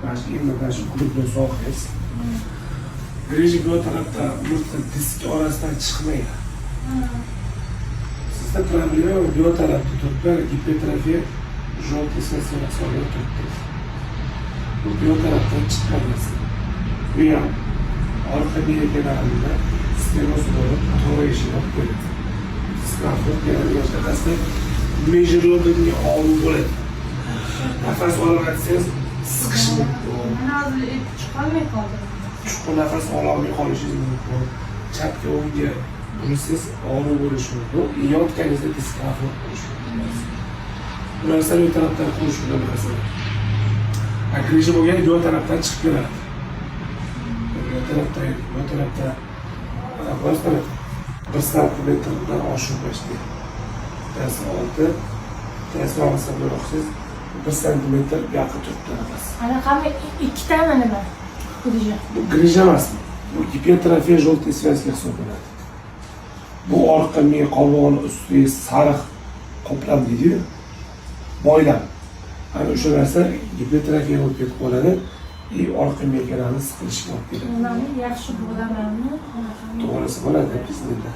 Mana shu klubni soqingiz. Birinchi bu tarafda murtda disk orasidan chiqmaydi. Sizda problema bu tarafda turibdi, gipertrofiya желтый sensoriy turibdi. Bu tarafdan chiqmaydi. Bu ham orqa miya kanalida stenoz bo'lib, to'g'ri olib keladi. Diskofon kanaliga mejirodinga olib bo'ladi. Nafas olmaysangiz siqish mumkin. Mana hozir chiqolmay qoldim. Chuqur nafas ololmay qolishingiz mumkin. Chapga o'ngga bursiz og'riq bo'lishi mumkin. Yotganingizda diskofon bo'lishi mumkin. Bu narsani bu tarafdan qurish bilan narsa. Akrishi bo'lgan bu tarafdan chiqib keladi. Bu tarafda bir santimetrdan oshib boshlaydi. Tasi oldi, tasi olmasa bo'roqsiz 1 santimetr yaqin turibdi nafas. Ana qanday ikkitami nima? Grija. Bu grija emasmi? Bu gipertrofiya желтый связка hisoblanadi. Bu orqa miya qovog'ini ustiga sariq qoplam deydi-yu, boylam. Ana o'sha narsa gipertrofiya bo'lib ketib qoladi. Orqa miya kanalini siqilishiga olib keladi. Ularni yaxshi bo'lamanmi? To'g'risi bo'ladi, bismillah.